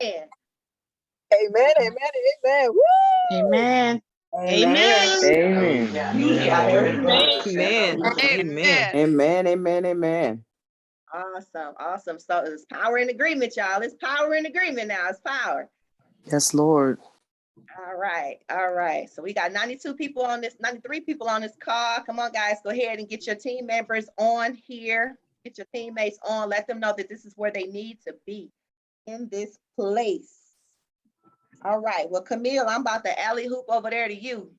Amen. Amen, amen, amen. Woo! Amen. Amen. Amen. Amen. Amen. Amen. Amen. Amen. Awesome. Awesome. So it's power in agreement, y'all. It's power in agreement now. It's power. Yes, Lord. All right. All right. So we got 92 people on this, 93 people on this call. Come on, guys. Go ahead and get your team members on here. Get your teammates on. Let them know that this is where they need to be in this place. All right. Well, Camille, I'm about to alley hoop over there to you.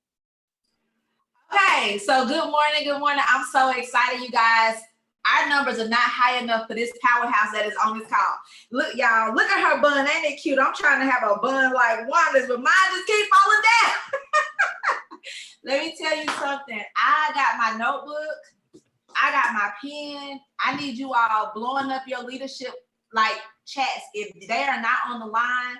Okay, so good morning, good morning. I'm so excited, you guys. Our numbers are not high enough for this powerhouse that is on this call. Look, y'all, look at her bun. Ain't it cute? I'm trying to have a bun like Wanda's, but mine just keep falling down. Let me tell you something. I got my notebook. I got my pen. I need you all blowing up your leadership like chats. If they are not on the line,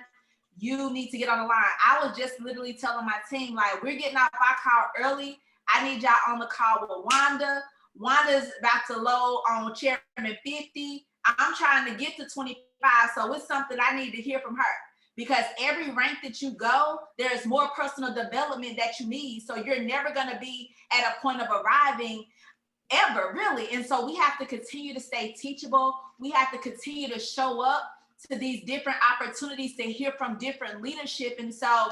you need to get on the line. I was just literally telling my team, like, we're getting off our call early. I need y'all on the call with Wanda. Wanda's about to load on Chairman 50. I'm trying to get to 25, so it's something I need to hear from her. Because every rank that you go, there's more personal development that you need. So you're never going to be at a point of arriving ever, really. And so we have to continue to stay teachable. We have to continue to show up to these different opportunities to hear from different leadership. And so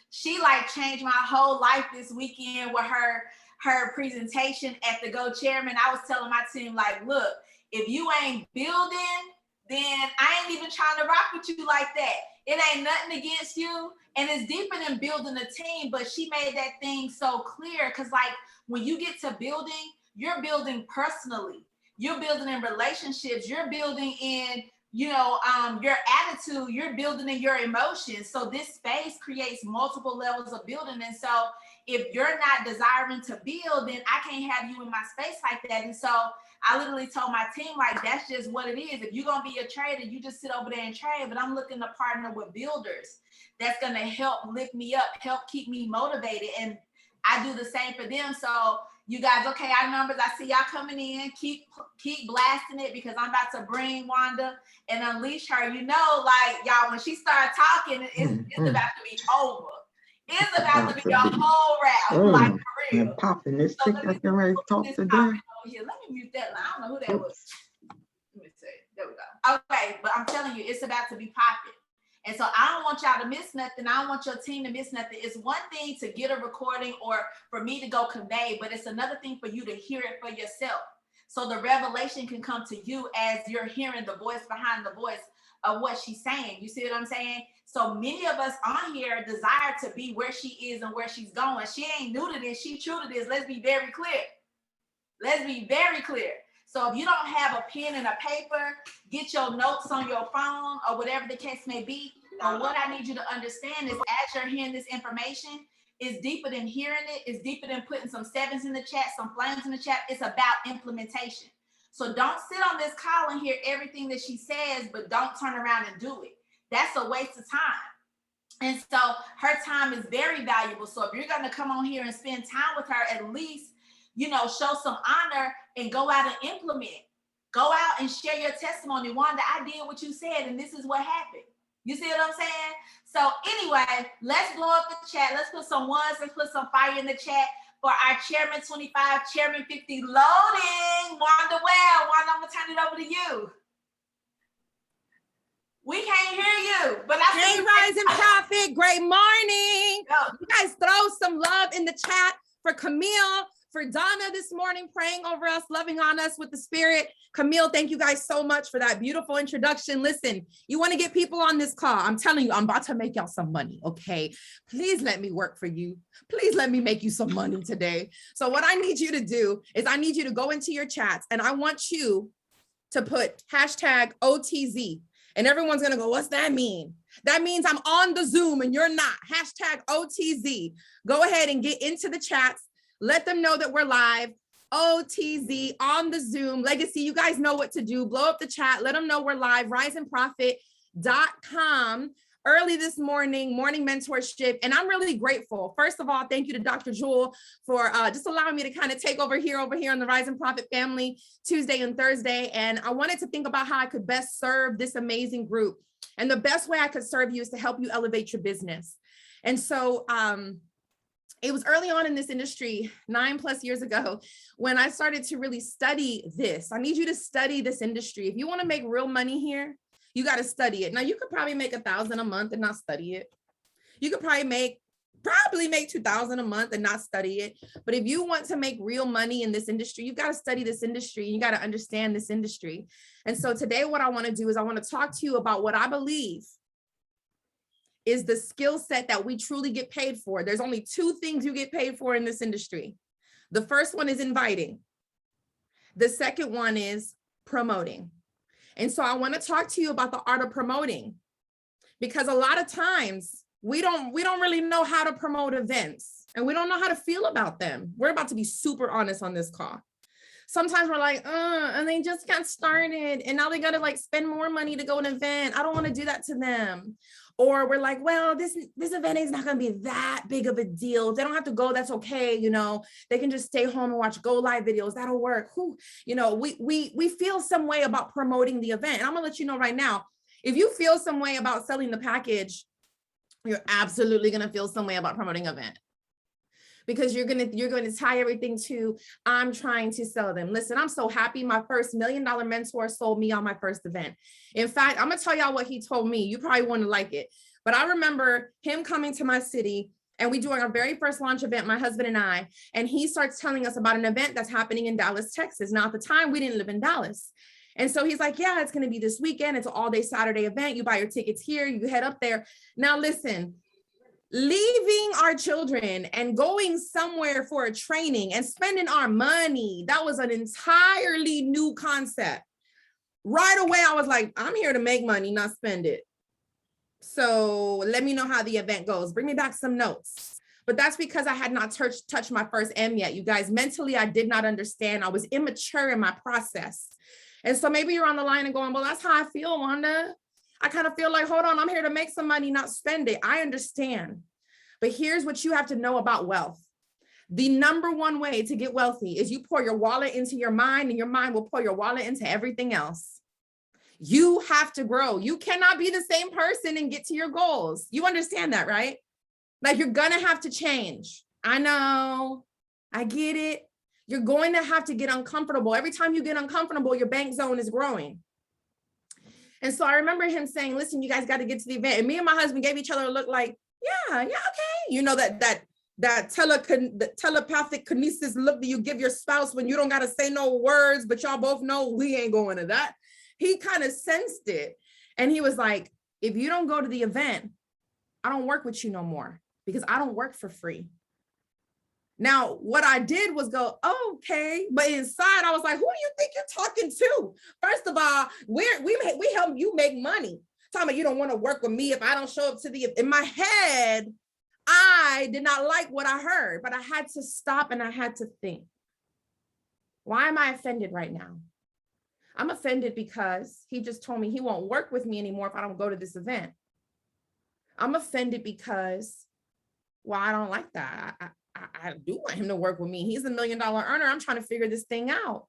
she like changed my whole life this weekend with her presentation at the Go Chairman. I was telling my team, like, look, if you ain't building, then I ain't even trying to rock with you like that. It ain't nothing against you. And it's deeper than building a team, but she made that thing so clear. Cause like when you get to building, you're building personally. You're building in relationships. You're building in, your attitude, you're building in your emotions. So this space creates multiple levels of building. And so if you're not desiring to build, then I can't have you in my space like that. And so I literally told my team, like, that's just what it is. If you're going to be a trader, you just sit over there and trade. But I'm looking to partner with builders that's going to help lift me up, help keep me motivated. And I do the same for them. So you guys, okay, our numbers, I see y'all coming in. Keep blasting it, because I'm about to bring Wanda and unleash her. Like, y'all, when she started talking, it's about to be over. It's about to be a whole round, like for real. And popping this So chick that's ready to talk today. Over here. Let me mute that line. I don't know who that was. Let me see. There we go. Okay, but I'm telling you, it's about to be popping. And so I don't want y'all to miss nothing. I don't want your team to miss nothing. It's one thing to get a recording or for me to go convey, but it's another thing for you to hear it for yourself. So the revelation can come to you as you're hearing the voice behind the voice of what she's saying. You see what I'm saying? So many of us on here desire to be where she is and where she's going. She ain't new to this. She true to this. Let's be very clear. Let's be very clear. So if you don't have a pen and a paper, get your notes on your phone or whatever the case may be. But what I need you to understand is as you're hearing this information, it's deeper than hearing it. It's deeper than putting some sevens in the chat, some flames in the chat. It's about implementation. So don't sit on this call and hear everything that she says, but don't turn around and do it. That's a waste of time. And so her time is very valuable. So if you're going to come on here and spend time with her, at least, show some honor and go out and implement. Go out and share your testimony. Wanda, I did what you said, and this is what happened. You see what I'm saying? So anyway, let's blow up the chat. Let's put some ones and put some fire in the chat for our Chairman 25, Chairman 50 loading. Wanda, Wanda, I'm going to turn it over to you. We can't hear you, but Hey, Rising Prophet, great morning. You guys throw some love in the chat for Camille, for Donna this morning, praying over us, loving on us with the Spirit. Camille, thank you guys so much for that beautiful introduction. Listen, you want to get people on this call. I'm telling you, I'm about to make y'all some money, okay? Please let me work for you. Please let me make you some money today. So what I need you to do is I need you to go into your chats, and I want you to put hashtag OTZ. And everyone's going to go, what's that mean? That means I'm on the Zoom and you're not. Hashtag OTZ. Go ahead and get into the chats. Let them know that we're live. OTZ on the Zoom. Legacy, you guys know what to do. Blow up the chat. Let them know we're live. risingprophet.com. Early this morning, morning mentorship. And I'm really grateful. First of all, thank you to Dr. Jewel for just allowing me to kind of take over here on the Rising Prophet family Tuesday and Thursday. And I wanted to think about how I could best serve this amazing group. And the best way I could serve you is to help you elevate your business. And so it was early on in this industry, 9+ years ago, when I started to really study this. I need you to study this industry. If you want to make real money here, you got to study it. Now, you could probably make $1,000 a month and not study it. You could probably make $2,000 a month and not study it. But if you want to make real money in this industry, you've got to study this industry. You got to understand this industry. And so today, what I want to do is I want to talk to you about what I believe is the skill set that we truly get paid for. There's only 2 things you get paid for in this industry. The first one is inviting. The second one is promoting. And so I want to talk to you about the art of promoting, because a lot of times we don't really know how to promote events, and we don't know how to feel about them. We're about to be super honest on this call. Sometimes we're like, and they just got started and now they got to like spend more money to go to an event. I don't want to do that to them. Or we're like, well, this event is not going to be that big of a deal. If they don't have to go, that's okay. You know, they can just stay home and watch Go Live videos. That'll work. You know, we feel some way about promoting the event. And I'm gonna let you know right now, if you feel some way about selling the package, you're absolutely going to feel some way about promoting an event. Because you're going to tie everything to, I'm trying to sell them. Listen, I'm so happy my first $1 million mentor sold me on my first event. In fact, I'm going to tell y'all what he told me. You probably wouldn't like it. But I remember him coming to my city and we doing our very first launch event, my husband and I, and he starts telling us about an event that's happening in Dallas, Texas. Now, at the time, we didn't live in Dallas. And so he's like, yeah, it's going to be this weekend. It's an all-day Saturday event. You buy your tickets here, you head up there. Now, listen, leaving our children and going somewhere for a training and spending our money, that was an entirely new concept. Right away, I was like, I'm here to make money, not spend it. So let me know how the event goes. Bring me back some notes. But that's because I had not touched my first M yet. You guys, mentally, I did not understand. I was immature in my process. And so maybe you're on the line and going, well, that's how I feel, Wanda. I kind of feel like, hold on, I'm here to make some money, not spend it. I understand. But here's what you have to know about wealth. The number one way to get wealthy is you pour your wallet into your mind, and your mind will pour your wallet into everything else. You have to grow. You cannot be the same person and get to your goals. You understand that, right? Like, you're going to have to change. I know. I get it. You're going to have to get uncomfortable. Every time you get uncomfortable, your bank zone is growing. And so I remember him saying, listen, you guys got to get to the event. And me and my husband gave each other a look like, yeah, okay. You know, that telepathic kinesis look that you give your spouse when you don't got to say no words, but y'all both know we ain't going to that. He kind of sensed it. And he was like, if you don't go to the event, I don't work with you no more, because I don't work for free. Now, what I did was go, oh, okay. But inside, I was like, who do you think you're talking to? First of all, we help you make money. Talking about you don't want to work with me if I don't show up to the, in my head, I did not like what I heard, but I had to stop and I had to think, why am I offended right now? I'm offended because he just told me he won't work with me anymore if I don't go to this event. I'm offended because, well, I don't like that. I do want him to work with me. He's $1 million earner. I'm trying to figure this thing out.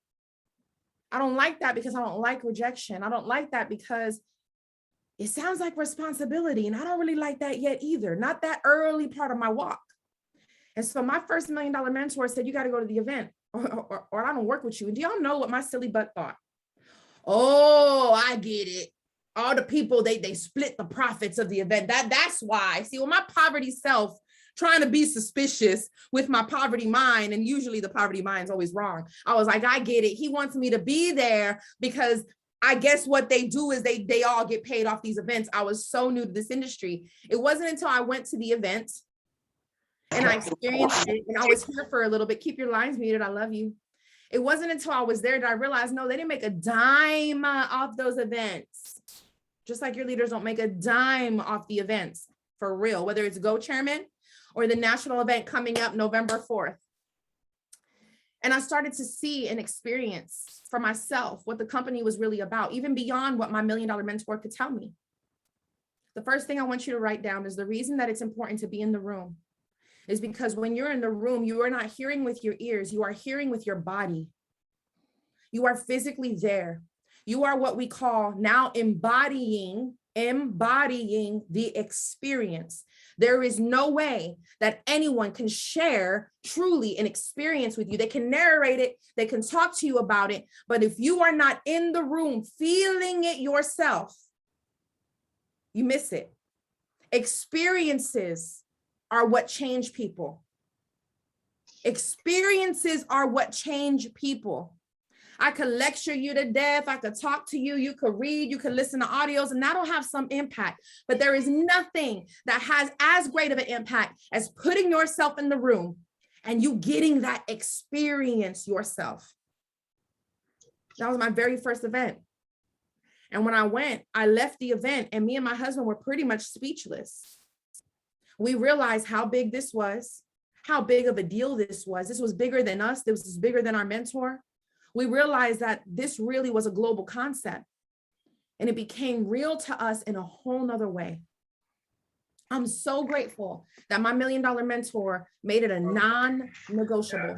I don't like that because I don't like rejection. I don't like that because it sounds like responsibility. And I don't really like that yet either. Not that early part of my walk. And so my first $1 million mentor said, you got to go to the event or I don't work with you. And do y'all know what my silly butt thought? Oh, I get it. All the people, they split the profits of the event. That's why. See, when my poverty self trying to be suspicious with my poverty mind, and usually the poverty mind is always wrong. I was like, I get it. He wants me to be there because I guess what they do is they all get paid off these events. I was so new to this industry. It wasn't until I went to the event and I experienced it and I was here for a little bit. Keep your lines muted. I love you. It wasn't until I was there that I realized, no, they didn't make a dime off those events. Just like your leaders don't make a dime off the events for real, whether it's Go Chairman or the national event coming up November 4th. And I started to see and experience for myself what the company was really about, even beyond what my $1 million mentor could tell me. The first thing I want you to write down is the reason that it's important to be in the room is because when you're in the room, you are not hearing with your ears, you are hearing with your body. You are physically there. You are what we call now embodying Embodying the experience. There is no way that anyone can share truly an experience with you. They can narrate it, they can talk to you about it, but if you are not in the room feeling it yourself, you miss it. Experiences are what change people. Experiences are what change people. I could lecture you to death. I could talk to you. You could read, you could listen to audios, and that'll have some impact. But there is nothing that has as great of an impact as putting yourself in the room and you getting that experience yourself. That was my very first event. And when I went, I left the event and me and my husband were pretty much speechless. We realized how big this was, how big of a deal this was. This was bigger than us. This was bigger than our mentor. We realized that this really was a global concept and it became real to us in a whole nother way. I'm so grateful that my $1 million mentor made it a non-negotiable.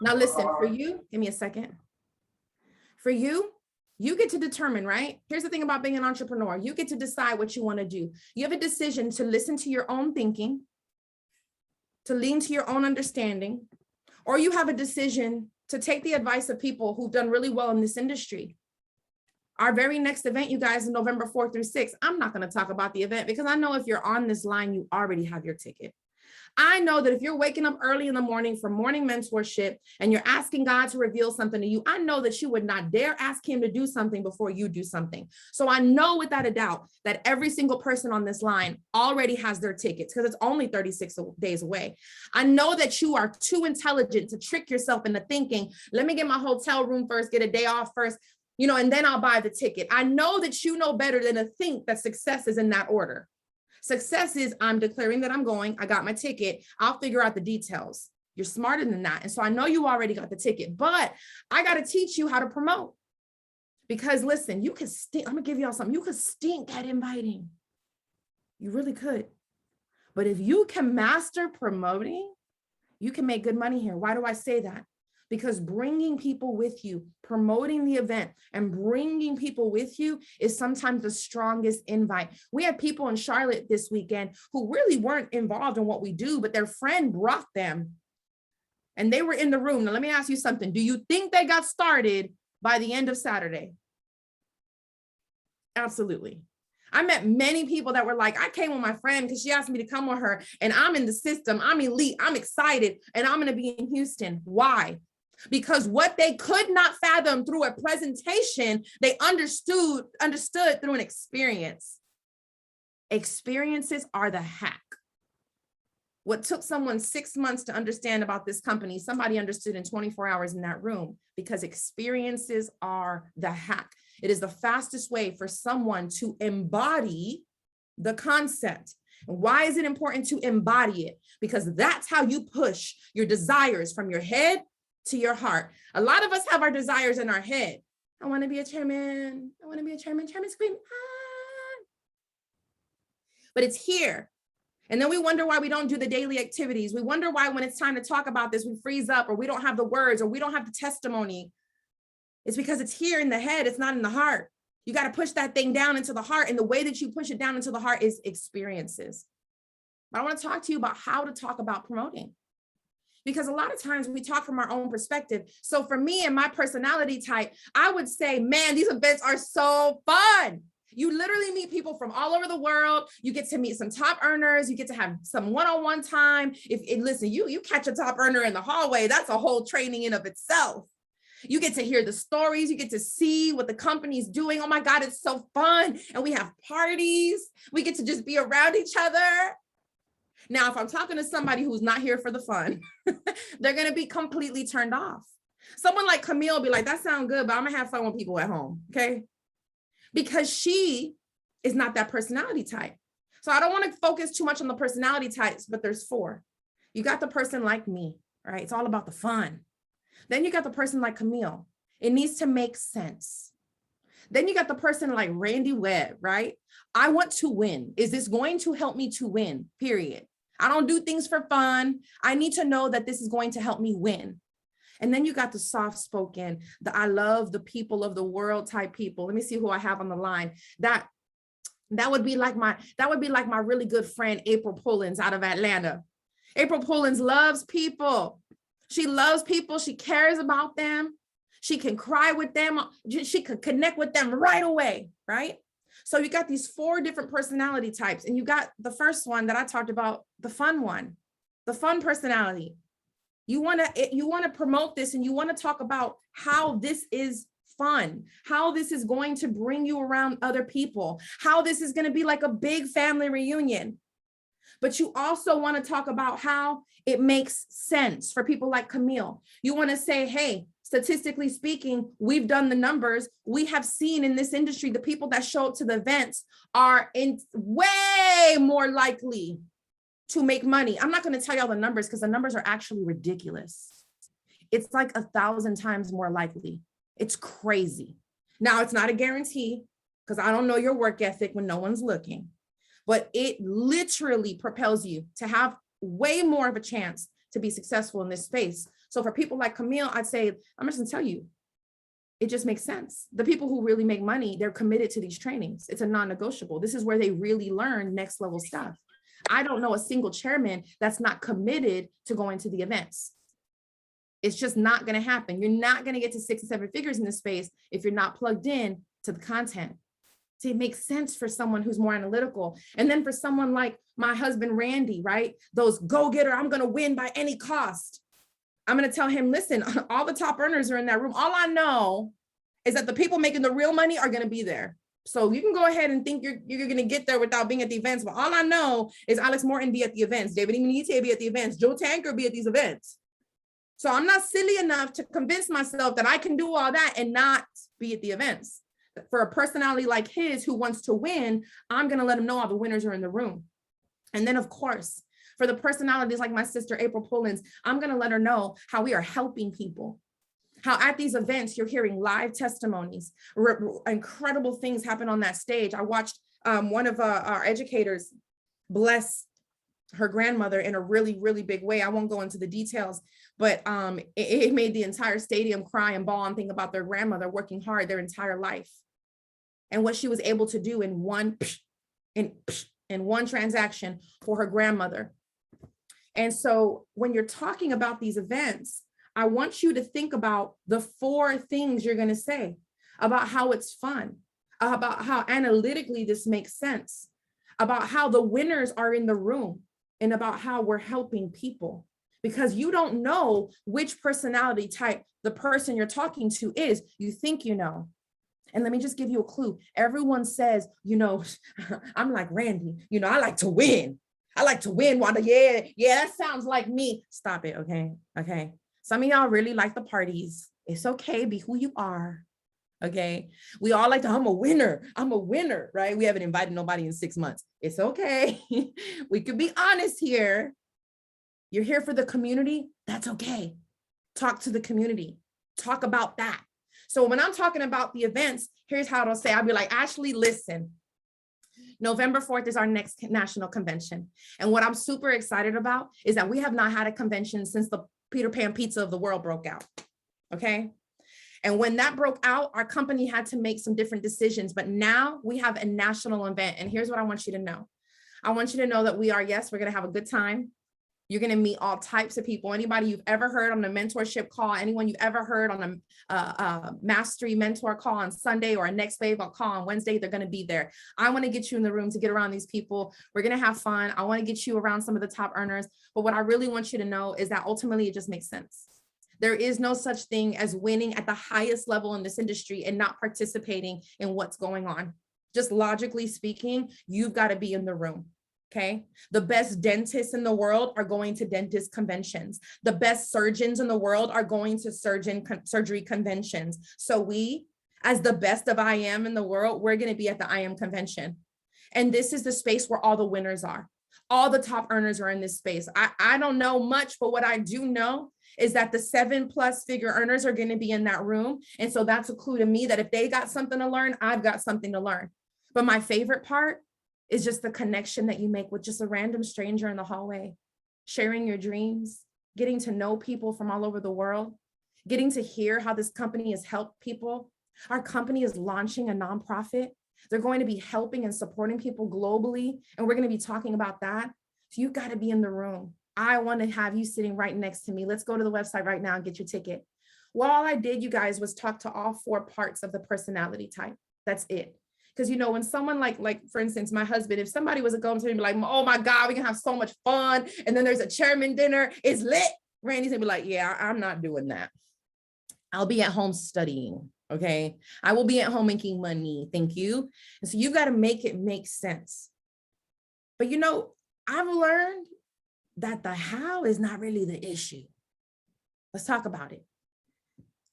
Now listen, for you, give me a second. For you, you get to determine, right? Here's the thing about being an entrepreneur. You get to decide what you want to do. You have a decision to listen to your own thinking, to lean to your own understanding, or you have a decision to take the advice of people who've done really well in this industry. Our very next event, you guys, is November 4th through 6th. I'm not going to talk about the event because I know if you're on this line, you already have your ticket. I know that if you're waking up early in the morning for morning mentorship and you're asking God to reveal something to you, I know that you would not dare ask him to do something before you do something. So I know without a doubt that every single person on this line already has their tickets because it's only 36 days away. I know that you are too intelligent to trick yourself into thinking, let me get my hotel room first, get a day off first, and then I'll buy the ticket. I know that you know better than to think that success is in that order. Success is I'm declaring that I'm going, I got my ticket, I'll figure out the details. You're smarter than that. And so I know you already got the ticket, but I got to teach you how to promote. Because listen, you could stink, I'm gonna give y'all something, you could stink at inviting. You really could. But if you can master promoting, you can make good money here. Why do I say that? Because bringing people with you, promoting the event and bringing people with you is sometimes the strongest invite. We had people in Charlotte this weekend who really weren't involved in what we do, but their friend brought them and they were in the room. Now, let me ask you something. Do you think they got started by the end of Saturday? Absolutely. I met many people that were like, I came with my friend because she asked me to come with her and I'm in the system, I'm elite, I'm excited, and I'm going to be in Houston. Why? Because what they could not fathom through a presentation, they understood through an experience. Experiences are the hack. What took someone 6 months to understand about this company, somebody understood in 24 hours in that room, because experiences are the hack. It is the fastest way for someone to embody the concept. Why is it important to embody it? Because that's how you push your desires from your head to your heart. A lot of us have our desires in our head. I want to be a chairman. I want to be a chairman. Chairman scream. Ah. But it's here. And then we wonder why we don't do the daily activities. We wonder why when it's time to talk about this, we freeze up, or we don't have the words, or we don't have the testimony. It's because it's here in the head. It's not in the heart. You got to push that thing down into the heart. And the way that you push it down into the heart is experiences. But I want to talk to you about how to talk about promoting. Because a lot of times we talk from our own perspective. So for me and my personality type, I would say, man, these events are so fun. You literally meet people from all over the world. You get to meet some top earners. You get to have some one-on-one time. Listen, you catch a top earner in the hallway, that's a whole training in of itself. You get to hear the stories. You get to see what the company's doing. Oh my God, it's so fun. And we have parties. We get to just be around each other. Now, if I'm talking to somebody who's not here for the fun, they're going to be completely turned off. Someone like Camille will be like, that sounds good, but I'm going to have fun with people at home. Okay. Because she is not that personality type. So I don't want to focus too much on the personality types, but there's 4. You got the person like me, right? It's all about the fun. Then you got the person like Camille. It needs to make sense. Then you got the person like Randy Webb, right? I want to win. Is this going to help me to win? Period. I don't do things for fun. I need to know that this is going to help me win. And then you got the soft-spoken, the I love the people of the world type people. Let me see who I have on the line. That That would be like my really good friend, April Pullins out of Atlanta. April Pullins loves people. She loves people. She cares about them. She can cry with them. She can connect with them right away, right? So you got these 4 different personality types, and you got the first one that I talked about, the fun one, the fun personality. You want to promote this, and you want to talk about how this is fun, how this is going to bring you around other people, how this is going to be like a big family reunion. But you also want to talk about how it makes sense for people like Camille. You want to say, hey, statistically speaking, we've done the numbers. We have seen in this industry, the people that show up to the events are way more likely to make money. I'm not going to tell y'all the numbers because the numbers are actually ridiculous. It's like 1,000 times more likely. It's crazy. Now, it's not a guarantee because I don't know your work ethic when no one's looking, but it literally propels you to have way more of a chance to be successful in this space. So for people like Camille, I'd say, I'm just gonna tell you, it just makes sense. The people who really make money, they're committed to these trainings. It's a non-negotiable. This is where they really learn next level stuff. I don't know a single chairman that's not committed to going to the events. It's just not going to happen. You're not going to get to 6 and 7 figures in this space if you're not plugged in to the content. So it makes sense for someone who's more analytical. And then for someone like my husband, Randy, right? Those go-getter, I'm going to win by any cost. I'm going to tell him, listen, all the top earners are in that room. All I know is that the people making the real money are going to be there. So you can go ahead and think you're going to get there without being at the events. But all I know is Alex Morton be at the events. David Imanite be at the events. Joe Tanker be at these events. So I'm not silly enough to convince myself that I can do all that and not be at the events. For a personality like his who wants to win, I'm going to let him know all the winners are in the room. And then, of course, for the personalities like my sister, April Pullins, I'm going to let her know how we are helping people. How at these events, you're hearing live testimonies, incredible things happen on that stage. I watched one of our educators bless her grandmother in a really, really big way. I won't go into the details, but it made the entire stadium cry and bawl and think about their grandmother working hard their entire life. And what she was able to do in one transaction for her grandmother. And so when you're talking about these events, I want you to think about the 4 things you're going to say about how it's fun, about how analytically this makes sense, about how the winners are in the room, and about how we're helping people. Because you don't know which personality type the person you're talking to is. You think you know. And let me just give you a clue. Everyone says, you know, I'm like Randy, you know, I like to win. I like to win, Wanda. Yeah, that sounds like me. Stop it, okay? Some of y'all really like the parties. It's okay, be who you are, okay? We all like to, I'm a winner, right? We haven't invited nobody in 6 months. It's okay. We could be honest here. You're here for the community, that's okay. Talk to the community, talk about that. So when I'm talking about the events, here's how it'll say, I'll be like, Ashley, listen, November 4th is our next national convention. And what I'm super excited about is that we have not had a convention since the Peter Pan pizza of the world broke out, okay? And when that broke out, our company had to make some different decisions, but now we have a national event. And here's what I want you to know. I want you to know that we're gonna have a good time. You're going to meet all types of people. Anybody you've ever heard on the mentorship call, anyone you've ever heard on a mastery mentor call on Sunday or a next wave call on Wednesday, they're going to be there. I want to get you in the room to get around these people. We're going to have fun. I want to get you around some of the top earners. But what I really want you to know is that ultimately it just makes sense. There is no such thing as winning at the highest level in this industry and not participating in what's going on. Just logically speaking, you've got to be in the room. Okay. The best dentists in the world are going to dentist conventions. The best surgeons in the world are going to surgery conventions. So we, as the best of IM in the world, we're going to be at the IM convention. And this is the space where all the winners are. All the top earners are in this space. I don't know much, but what I do know is that the 7+ figure earners are going to be in that room. And so that's a clue to me that if they got something to learn, I've got something to learn. But my favorite part is just the connection that you make with just a random stranger in the hallway, sharing your dreams, getting to know people from all over the world, getting to hear how this company has helped people. Our company is launching a nonprofit They're going to be helping and supporting people globally. And we're going to be talking about that. So you've got to be in the room. I want to have you sitting right next to me. Let's go to the website right now and get your ticket. Well, all I did, you guys, was talk to all 4 parts of the personality type. That's it. Because, you know, when someone like for instance, my husband, if somebody was to come to me and be like, oh my God, we can have so much fun. And then there's a chairman dinner, it's lit. Randy's gonna be like, yeah, I'm not doing that. I'll be at home studying. Okay. I will be at home making money. Thank you. And so you got to make it make sense. But, you know, I've learned that the how is not really the issue. Let's talk about it.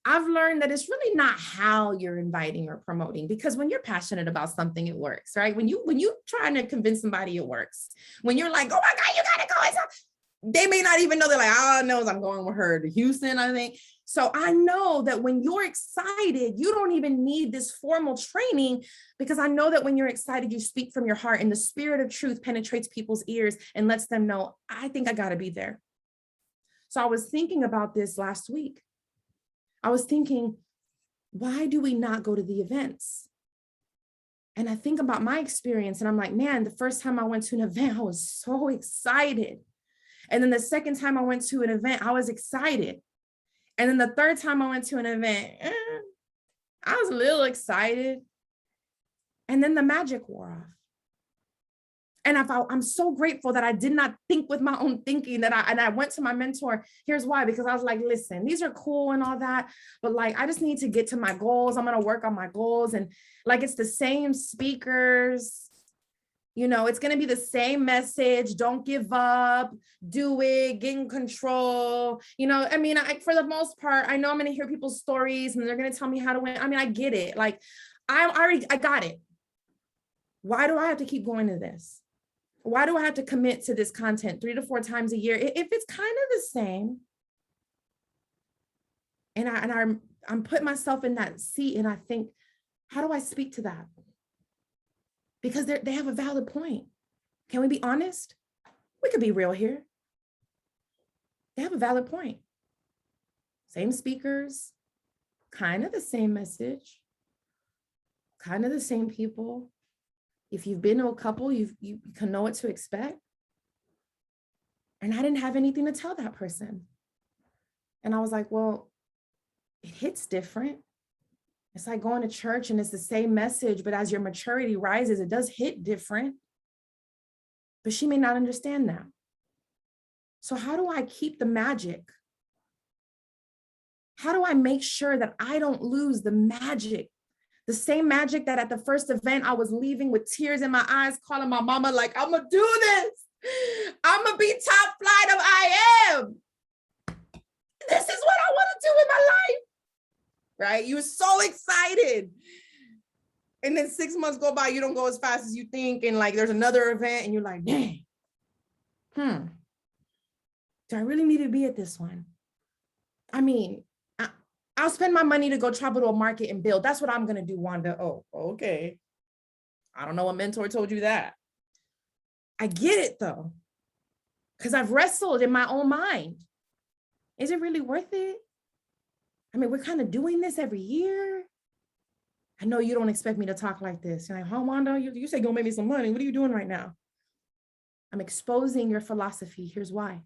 I've learned that it's really not how you're inviting or promoting, because when you're passionate about something, it works, right? When you trying to convince somebody, it works. When you're like, oh my God, you gotta go. They may not even know. They're like, all I know is I'm going with her to Houston, I think. So I know that when you're excited, you don't even need this formal training, because I know that when you're excited, you speak from your heart and the spirit of truth penetrates people's ears and lets them know, I think I gotta be there. So I was thinking about this last week. I was thinking, why do we not go to the events? And I think about my experience and I'm like, man, the first time I went to an event, I was so excited. And then the second time I went to an event, I was excited. And then the third time I went to an event, I was a little excited. And then the magic wore off. And I'm so grateful that I did not think with my own thinking, and I went to my mentor. Here's why, because I was like, listen, these are cool and all that, but like, I just need to get to my goals. I'm going to work on my goals. And like, it's the same speakers, you know, it's going to be the same message. Don't give up, do it, get in control. You know, I mean, for the most part, I know I'm going to hear people's stories and they're going to tell me how to win. I mean, I get it. Like, I got it. Why do I have to keep going to this? Why do I have to commit to this content 3 to 4 times a year if it's kind of the same? And I'm putting myself in that seat and I think, how do I speak to that? Because they have a valid point. Can we be honest? We could be real here. They have a valid point. Same speakers, kind of the same message, kind of the same people. If you've been to a couple, you can know what to expect. And I didn't have anything to tell that person. And I was like, well, it hits different. It's like going to church and it's the same message, but as your maturity rises, it does hit different. But she may not understand that. So how do I keep the magic? How do I make sure that I don't lose the magic? The same magic that at the first event, I was leaving with tears in my eyes, calling my mama like, I'm gonna do this. I'm gonna be top flight of I am. This is what I wanna do in my life, right? You're so excited. And then 6 months go by, you don't go as fast as you think. And like, there's another event and you're like, dang, do I really need to be at this one? I mean, I'll spend my money to go travel to a market and build. That's what I'm going to do, Wanda. Oh, okay. I don't know what mentor told you that. I get it though, because I've wrestled in my own mind. Is it really worth it? I mean, we're kind of doing this every year. I know you don't expect me to talk like this. You're like, huh, Wanda, you say go make me some money. What are you doing right now? I'm exposing your philosophy. Here's why.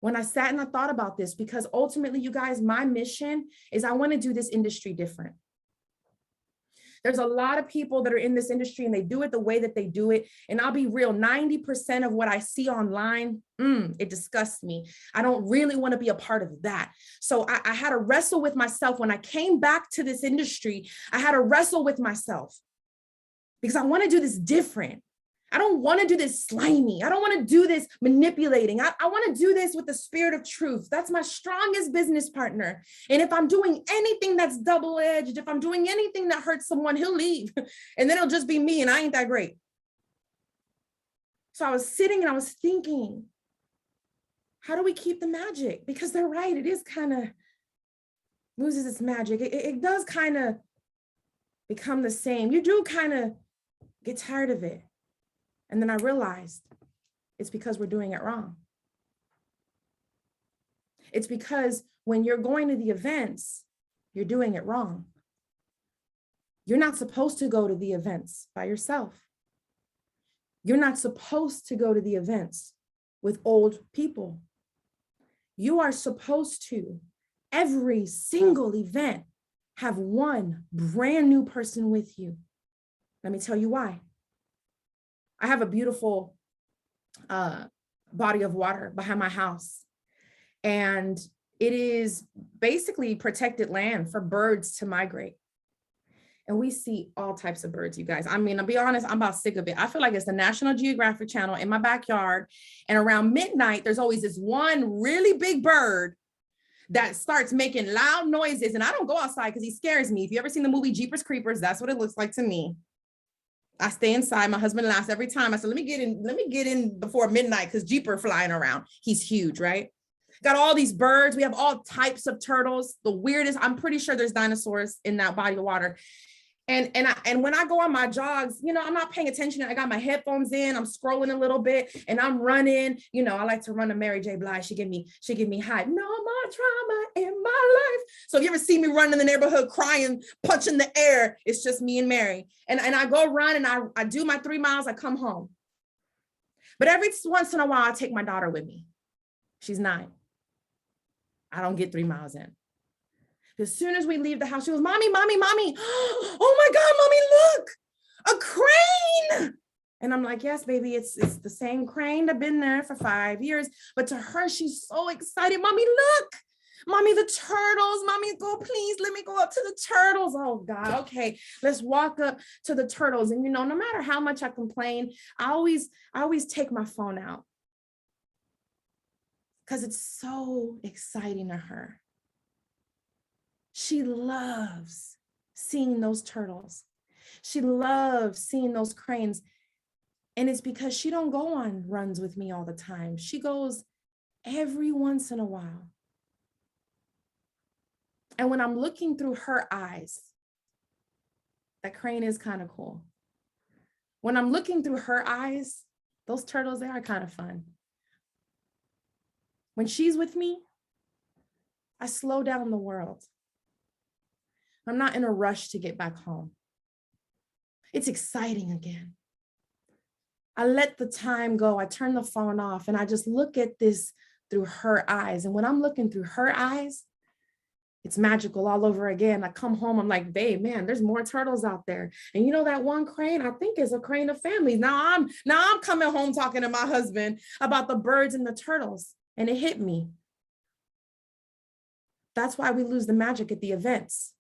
When I sat and I thought about this, because ultimately, you guys, my mission is I want to do this industry different. There's a lot of people that are in this industry and they do it the way that they do it. And I'll be real, 90% of what I see online, it disgusts me. I don't really want to be a part of that. So I had to wrestle with myself. When I came back to this industry, I had to wrestle with myself because I want to do this different. I don't want to do this slimy. I don't want to do this manipulating. I want to do this with the spirit of truth. That's my strongest business partner. And if I'm doing anything that's double-edged, if I'm doing anything that hurts someone, he'll leave. And then it'll just be me and I ain't that great. So I was sitting and I was thinking, how do we keep the magic? Because they're right. It is kind of loses its magic. It does kind of become the same. You do kind of get tired of it. And then I realized it's because we're doing it wrong. It's because when you're going to the events, you're doing it wrong. You're not supposed to go to the events by yourself. You're not supposed to go to the events with old people. You are supposed to, every single event, have one brand new person with you. Let me tell you why. I have a beautiful body of water behind my house, and it is basically protected land for birds to migrate. And we see all types of birds, you guys. I mean, I'll be honest, I'm about sick of it. I feel like it's the National Geographic Channel in my backyard. And around midnight, there's always this one really big bird that starts making loud noises. And I don't go outside because he scares me. If you ever seen the movie Jeepers Creepers, that's what it looks like to me. I stay inside. My husband laughs every time. I said, let me get in before midnight because Jeeper flying around. He's huge, right? Got all these birds. We have all types of turtles. The weirdest, I'm pretty sure there's dinosaurs in that body of water. And when I go on my jogs, you know, I'm not paying attention. I got my headphones in, I'm scrolling a little bit and I'm running. You know, I like to run to Mary J. Blige. She give me hype. No more drama in my life. So if you ever see me running in the neighborhood crying, punching the air, it's just me and Mary. And I go run and I do my 3 miles, I come home. But every once in a while, I take my daughter with me. She's 9. I don't get 3 miles in. As soon as we leave the house, she goes, mommy, mommy, mommy. Oh my God, mommy, look, a crane. And I'm like, yes, baby, it's the same crane that's been there for 5 years. But to her, she's so excited. Mommy, look, mommy, the turtles. Mommy, go, please, let me go up to the turtles. Oh God, okay, let's walk up to the turtles. And you know, no matter how much I complain, I always take my phone out because it's so exciting to her. She loves seeing those turtles. She loves seeing those cranes. And it's because she don't go on runs with me all the time. She goes every once in a while. And when I'm looking through her eyes, that crane is kind of cool. When I'm looking through her eyes, those turtles, they are kind of fun. When she's with me, I slow down the world. I'm not in a rush to get back home. It's exciting again. I let the time go. I turn the phone off and I just look at this through her eyes. And when I'm looking through her eyes, it's magical all over again. I come home, I'm like, babe, man, there's more turtles out there. And you know that one crane, I think is a crane of families. Now I'm coming home talking to my husband about the birds and the turtles. And it hit me. That's why we lose the magic at the events.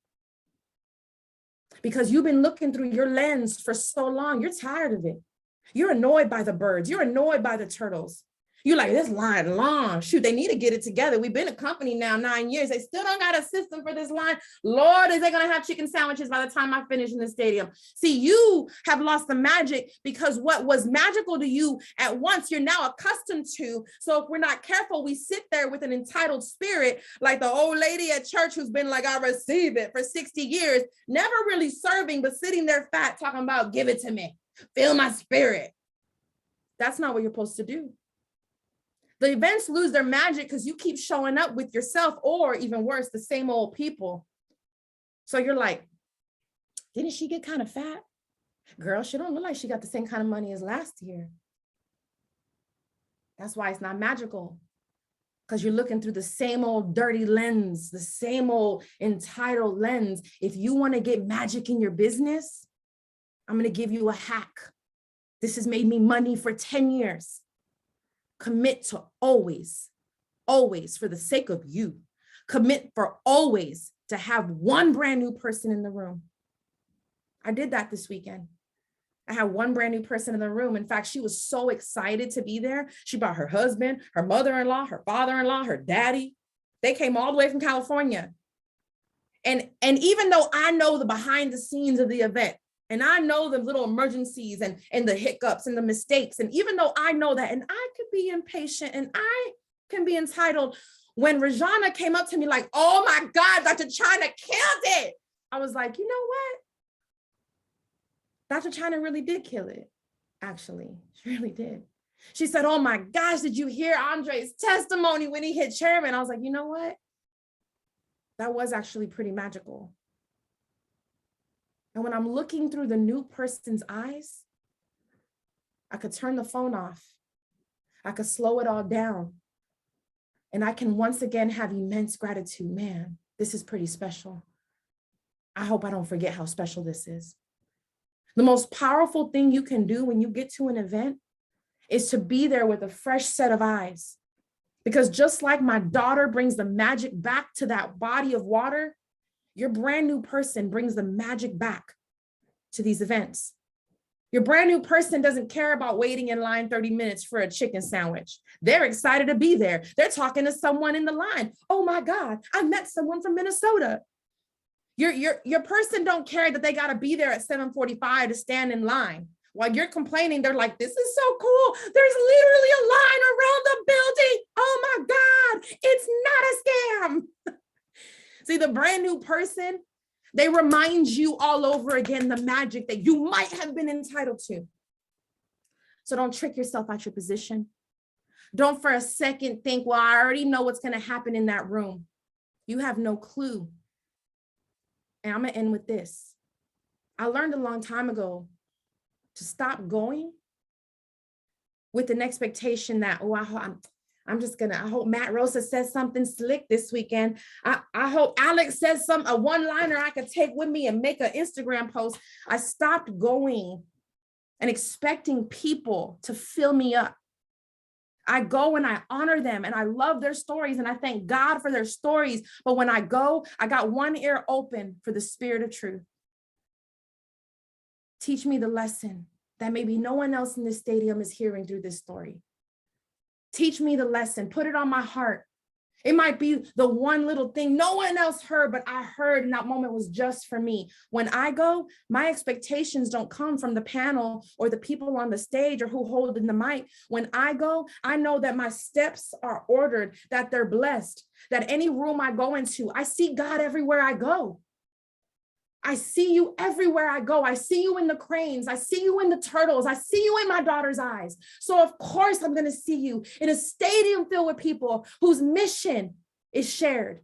Because you've been looking through your lens for so long, you're tired of it. You're annoyed by the birds. You're annoyed by the turtles. You're like, this line long. Shoot, they need to get it together. We've been a company now 9 years. They still don't got a system for this line. Lord, is they going to have chicken sandwiches by the time I finish in the stadium? See, you have lost the magic because what was magical to you at once, you're now accustomed to. So if we're not careful, we sit there with an entitled spirit, like the old lady at church who's been like, I receive it for 60 years, never really serving, but sitting there fat, talking about, give it to me, feel my spirit. That's not what you're supposed to do. The events lose their magic because you keep showing up with yourself, or even worse, the same old people. So you're like, didn't she get kind of fat? Girl, she don't look like she got the same kind of money as last year. That's why it's not magical, because you're looking through the same old dirty lens, the same old entitled lens. If you want to get magic in your business, I'm going to give you a hack. This has made me money for 10 years. Commit to always, for the sake of you, commit for always to have one brand new person in the room. I did that this weekend. I had one brand new person in the room. In fact, she was so excited to be there. She brought her husband, her mother-in-law, her father-in-law, her daddy. They came all the way from California. And even though I know the behind the scenes of the event, and I know the little emergencies and the hiccups and the mistakes. And even though I know that, and I could be impatient and I can be entitled, when Rajana came up to me like, oh my God, Dr. China killed it. I was like, you know what? Dr. China really did kill it. Actually, she really did. She said, oh my gosh, did you hear Andre's testimony when he hit chairman? I was like, you know what? That was actually pretty magical. And when I'm looking through the new person's eyes, I could turn the phone off. I could slow it all down. And I can once again have immense gratitude. Man, this is pretty special. I hope I don't forget how special this is. The most powerful thing you can do when you get to an event is to be there with a fresh set of eyes. Because just like my daughter brings the magic back to that body of water, your brand new person brings the magic back to these events. Your brand new person doesn't care about waiting in line 30 minutes for a chicken sandwich. They're excited to be there. They're talking to someone in the line. Oh my God, I met someone from Minnesota. Your person don't care that they got to be there at 7:45 to stand in line. While you're complaining, they're like, this is so cool. There's literally a line around the building. Oh my God, it's not a scam. See, the brand new person, they remind you all over again the magic that you might have been entitled to. So don't trick yourself out your position. Don't for a second think, well, I already know what's going to happen in that room. You have no clue. And I'm going to end with this. I learned a long time ago to stop going with an expectation that, oh, I hope Matt Rosa says something slick this weekend. I hope Alex says a one-liner I could take with me and make an Instagram post. I stopped going and expecting people to fill me up. I go and I honor them and I love their stories and I thank God for their stories. But when I go, I got one ear open for the Spirit of truth. Teach me the lesson that maybe no one else in this stadium is hearing through this story. Teach me the lesson, put it on my heart. It might be the one little thing no one else heard, but I heard, and that moment was just for me. When I go, my expectations don't come from the panel or the people on the stage or who hold in the mic. When I go, I know that my steps are ordered, that they're blessed, that any room I go into, I see God everywhere I go. I see you everywhere I go. I see you in the cranes. I see you in the turtles. I see you in my daughter's eyes. So of course I'm going to see you in a stadium filled with people whose mission is shared.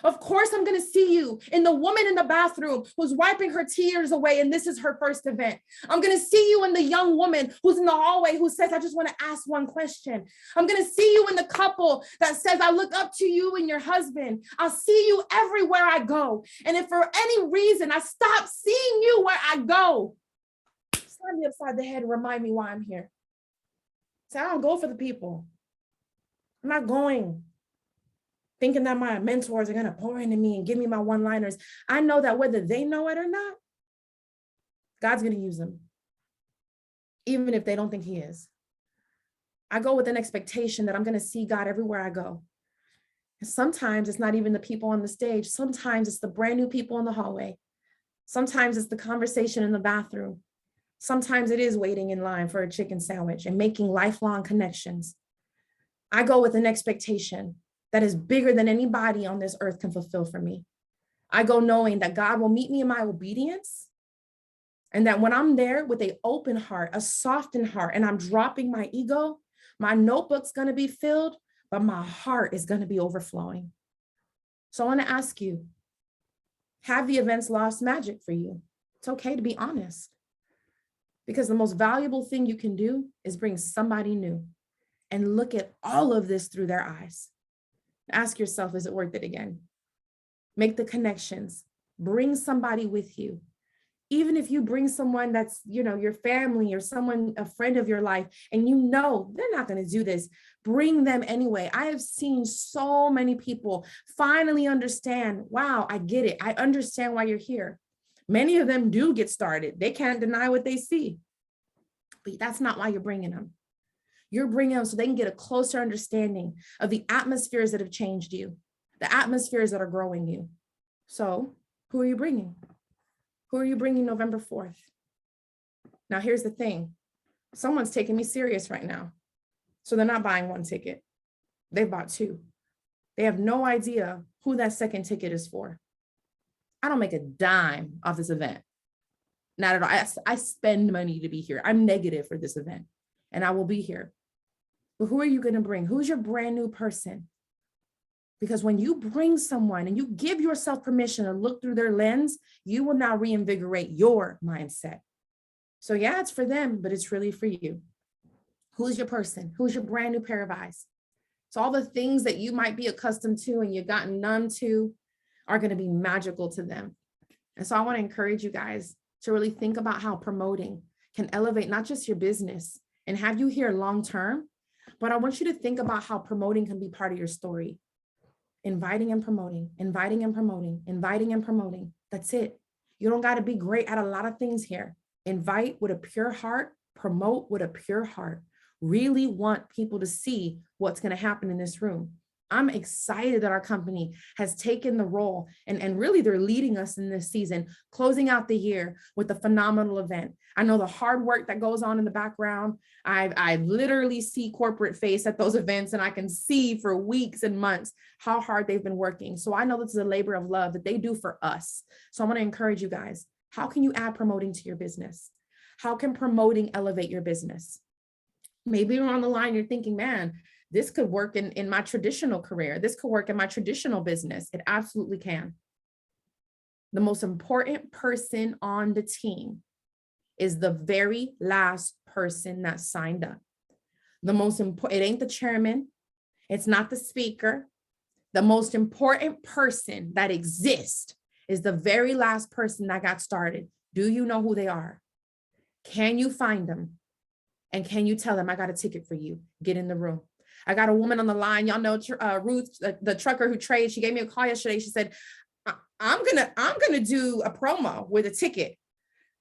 Of course I'm going to see you in the woman in the bathroom who's wiping her tears away and this is her first event. I'm going to see you in the young woman who's in the hallway who says, I just want to ask one question. I'm going to see you in the couple that says, I look up to you and your husband. I'll see you everywhere I go. And if for any reason I stop seeing you where I go, slap me upside the head and remind me why I'm here. So I don't go for the people. I'm not going thinking that my mentors are going to pour into me and give me my one-liners. I know that whether they know it or not, God's going to use them, even if they don't think he is. I go with an expectation that I'm going to see God everywhere I go. And sometimes it's not even the people on the stage. Sometimes it's the brand new people in the hallway. Sometimes it's the conversation in the bathroom. Sometimes it is waiting in line for a chicken sandwich and making lifelong connections. I go with an expectation that is bigger than anybody on this earth can fulfill for me. I go knowing that God will meet me in my obedience and that when I'm there with an open heart, a softened heart, and I'm dropping my ego, my notebook's going to be filled, but my heart is going to be overflowing. So I want to ask you, have the events lost magic for you? It's okay to be honest, because the most valuable thing you can do is bring somebody new and look at all of this through their eyes. Ask yourself, is it worth it again? Make the connections, bring somebody with you. Even if you bring someone that's, your family or someone, a friend of your life, and they're not going to do this, bring them anyway. I have seen so many people finally understand, wow, I get it. I understand why you're here. Many of them do get started. They can't deny what they see, but that's not why you're bringing them. You're bringing them so they can get a closer understanding of the atmospheres that have changed you, the atmospheres that are growing you. So who are you bringing? Who are you bringing November 4th? Now, here's the thing. Someone's taking me serious right now. So they're not buying one ticket. They've bought two. They have no idea who that second ticket is for. I don't make a dime off this event. Not at all. I spend money to be here. I'm negative for this event, and I will be here. But who are you going to bring? Who's your brand new person? Because when you bring someone and you give yourself permission to look through their lens, you will now reinvigorate your mindset. So yeah, it's for them, but it's really for you. Who's your person? Who's your brand new pair of eyes? So all the things that you might be accustomed to and you've gotten numb to are going to be magical to them. And so I want to encourage you guys to really think about how promoting can elevate not just your business and have you here long-term, but I want you to think about how promoting can be part of your story. Inviting and promoting, inviting and promoting, inviting and promoting. That's it. You don't got to be great at a lot of things here. Invite with a pure heart, promote with a pure heart. Really want people to see what's going to happen in this room. I'm excited that our company has taken the role and really they're leading us in this season, closing out the year with a phenomenal event. I know the hard work that goes on in the background. I literally see corporate face at those events and I can see for weeks and months how hard they've been working. So I know this is a labor of love that they do for us. So I want to encourage you guys. How can you add promoting to your business? How can promoting elevate your business? Maybe you're on the line, you're thinking, man, this could work in my traditional career. This could work in my traditional business. It absolutely can. The most important person on the team is the very last person that signed up. The most important, it ain't the chairman. It's not the speaker. The most important person that exists is the very last person that got started. Do you know who they are? Can you find them? And can you tell them, I got a ticket for you? Get in the room. I got a woman on the line. Y'all know Ruth, the trucker who trades. She gave me a call yesterday. She said, I'm gonna do a promo with a ticket.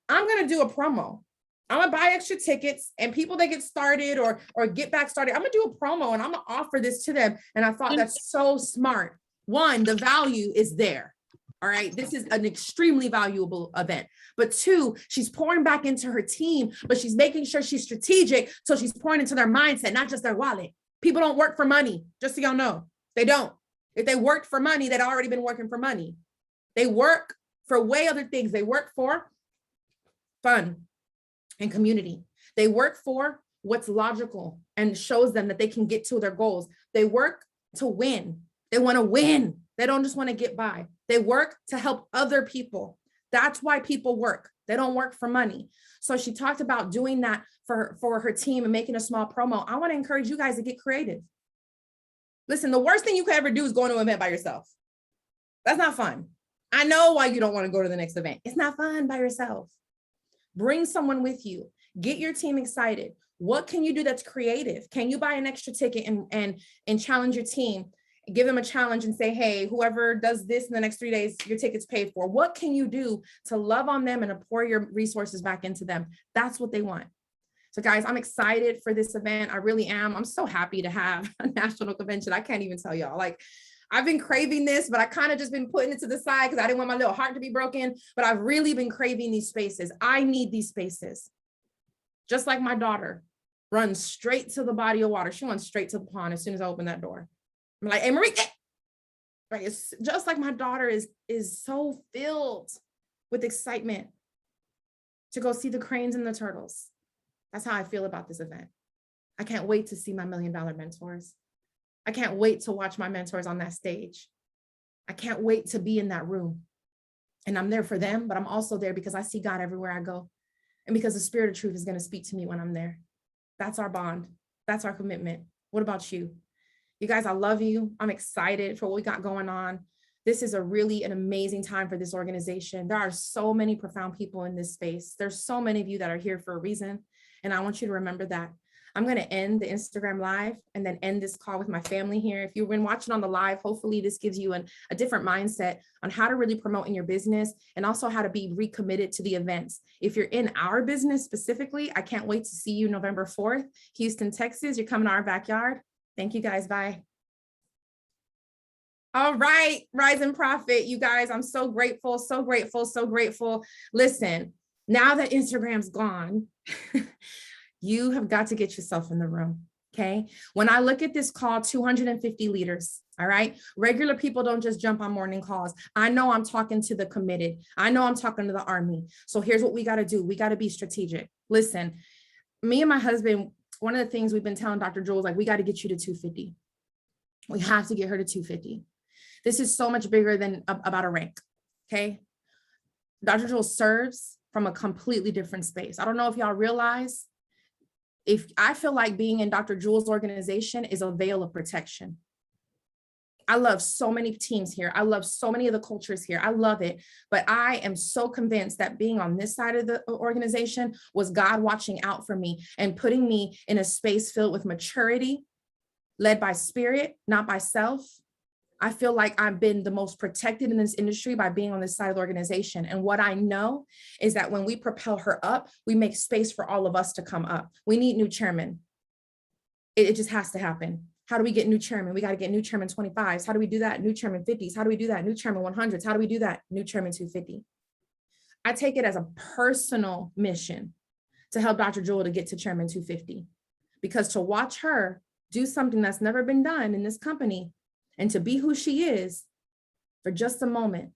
I'm gonna do a promo. I'm gonna buy extra tickets and people that get started or get back started. I'm gonna do a promo and I'm gonna offer this to them. And I thought that's so smart. One, the value is there. All right. This is an extremely valuable event. But two, she's pouring back into her team, but she's making sure she's strategic. So she's pouring into their mindset, not just their wallet. People don't work for money, just so y'all know. They don't. If they worked for money, they'd already been working for money. They work for way other things. They work for fun and community. They work for what's logical and shows them that they can get to their goals. They work to win. They want to win. They don't just want to get by. They work to help other people. That's why people work. They don't work for money. So she talked about doing that for her team and making a small promo. I want to encourage you guys to get creative. Listen, the worst thing you could ever do is go to an event by yourself. That's not fun. I know why you don't want to go to the next event. It's not fun by yourself. Bring someone with you. Get your team excited. What can you do that's creative? Can you buy an extra ticket and challenge your team? Give them a challenge and say, hey, whoever does this in the next 3 days, your ticket's paid for. What can you do to love on them and to pour your resources back into them? That's what they want. So guys, I'm excited for this event. I really am. I'm so happy to have a national convention. I can't even tell y'all. Like, I've been craving this, but I kind of just been putting it to the side because I didn't want my little heart to be broken. But I've really been craving these spaces. I need these spaces. Just like my daughter runs straight to the body of water. She runs straight to the pond as soon as I open that door. I'm like, hey, Marie, right? It's just like my daughter is so filled with excitement to go see the cranes and the turtles. That's how I feel about this event. I can't wait to see my $1 million mentors. I can't wait to watch my mentors on that stage. I can't wait to be in that room. And I'm there for them, but I'm also there because I see God everywhere I go. And because the Spirit of truth is going to speak to me when I'm there. That's our bond. That's our commitment. What about you? You guys, I love you. I'm excited for what we got going on. This is an amazing time for this organization. There are so many profound people in this space. There's so many of you that are here for a reason. And I want you to remember that. I'm going to end the Instagram live and then end this call with my family here. If you've been watching on the live, hopefully this gives you a different mindset on how to really promote in your business and also how to be recommitted to the events. If you're in our business specifically, I can't wait to see you November 4th, Houston, Texas. You're coming to our backyard. Thank you guys. Bye. All right, Rise and Profit, you guys, I'm so grateful, so grateful, so grateful. Listen, now that Instagram's gone, you have got to get yourself in the room, okay? When I look at this call, 250 leaders, all right? Regular people don't just jump on morning calls. I know I'm talking to the committed. I know I'm talking to the army. So here's what we got to do. We got to be strategic. Listen, me and my husband, one of the things we've been telling Dr. Jules, like, we got to get you to 250. We have to get her to 250. This is so much bigger than about a rank, okay? Dr. Jewel serves from a completely different space. I don't know if y'all realize, if I feel like being in Dr. Jewel's organization is a veil of protection. I love so many teams here. I love so many of the cultures here. I love it. But I am so convinced that being on this side of the organization was God watching out for me and putting me in a space filled with maturity, led by spirit, not by self. I feel like I've been the most protected in this industry by being on this side of the organization. And what I know is that when we propel her up, we make space for all of us to come up. We need new chairmen. It just has to happen. How do we get new chairman? We got to get new chairman 25s. How do we do that? New chairman 50s. How do we do that? New chairman 100s. How do we do that? New chairman 250. I take it as a personal mission to help Dr. Jewel to get to chairman 250, because to watch her do something that's never been done in this company and to be who she is for just a moment,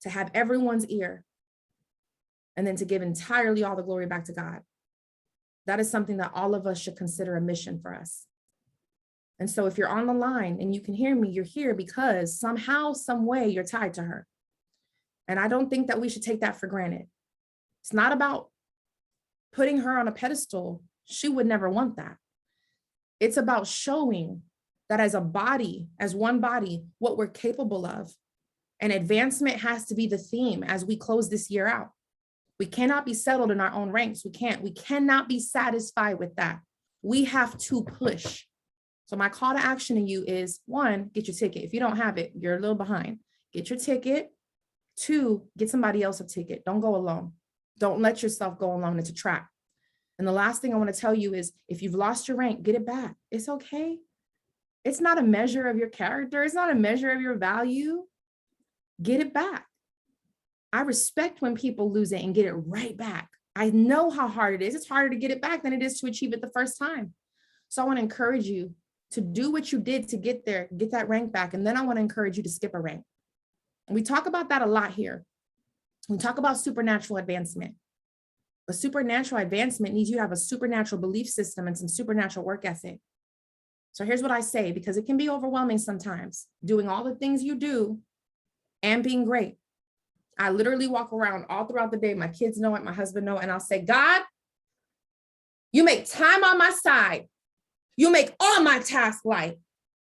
to have everyone's ear, and then to give entirely all the glory back to God. That is something that all of us should consider a mission for us. And so if you're on the line and you can hear me, you're here because somehow, some way you're tied to her. And I don't think that we should take that for granted. It's not about putting her on a pedestal. She would never want that. It's about showing that as a body, as one body, what we're capable of. And advancement has to be the theme as we close this year out. We cannot be settled in our own ranks. We cannot be satisfied with that. We have to push. So my call to action to you is, 1, get your ticket. If you don't have it, you're a little behind. Get your ticket. 2, get somebody else a ticket. Don't go alone. Don't let yourself go alone. It's a trap. And the last thing I want to tell you is, if you've lost your rank, get it back. It's okay. It's not a measure of your character. It's not a measure of your value. Get it back. I respect when people lose it and get it right back. I know how hard it is. It's harder to get it back than it is to achieve it the first time. So I want to encourage you to do what you did to get there, get that rank back. And then I want to encourage you to skip a rank. And we talk about that a lot here. We talk about supernatural advancement. But supernatural advancement needs you to have a supernatural belief system and some supernatural work ethic. So here's what I say, because it can be overwhelming sometimes, doing all the things you do and being great. I literally walk around all throughout the day. My kids know it, my husband know it, and I'll say, God, you make time on my side. You make all my tasks light.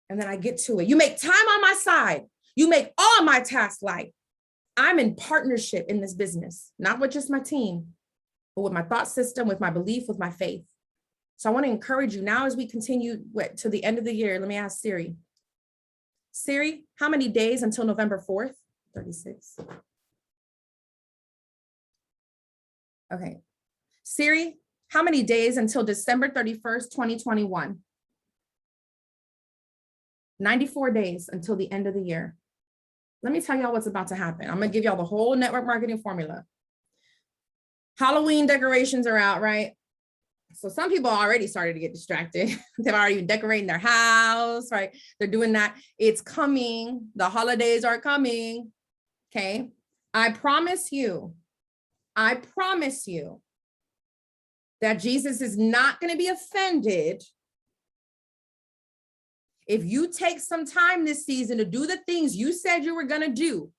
And then I get to it. You make time on my side. You make all my tasks light. I'm in partnership in this business, not with just my team, but with my thought system, with my belief, with my faith. So I want to encourage you now as we continue to the end of the year. Let me ask Siri. Siri, how many days until November 4th? 36. Okay. Siri, how many days until December 31st, 2021? 94 days until the end of the year. Let me tell y'all what's about to happen. I'm going to give y'all the whole network marketing formula. Halloween decorations are out, right? So some people already started to get distracted. They've already been decorating their house, right? They're doing that. It's coming. The holidays are coming. Okay. I promise you that Jesus is not going to be offended if you take some time this season to do the things you said you were going to do.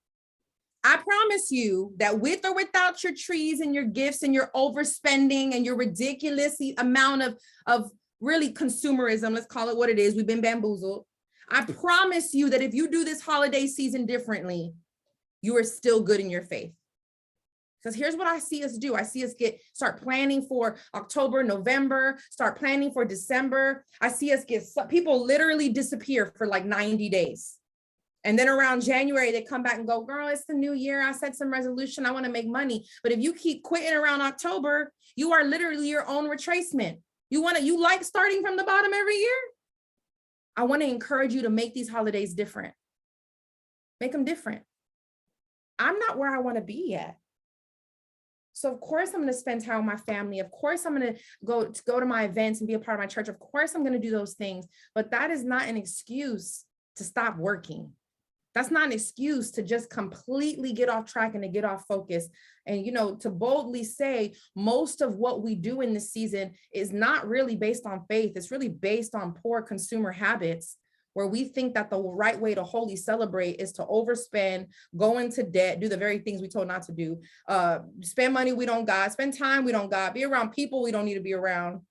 I promise you that with or without your trees and your gifts and your overspending and your ridiculous amount of really consumerism, let's call it what it is, we've been bamboozled. I promise you that if you do this holiday season differently, you are still good in your faith. Because here's what I see us do. I see us start planning for October, November, start planning for December. I see us people literally disappear for like 90 days. And then around January, they come back and go, girl, it's the new year. I set some resolution. I want to make money. But if you keep quitting around October, you are literally your own retracement. You like starting from the bottom every year? I want to encourage you to make these holidays different. Make them different. I'm not where I want to be yet. So of course I'm going to spend time with my family. Of course I'm going to go to my events and be a part of my church. Of course I'm going to do those things, but that is not an excuse to stop working. That's not an excuse to just completely get off track and to get off focus. And, to boldly say most of what we do in this season is not really based on faith. It's really based on poor consumer habits. where we think that the right way to wholly celebrate is to overspend, go into debt, do the very things we told not to do, spend money we don't got, spend time we don't got, be around people we don't need to be around,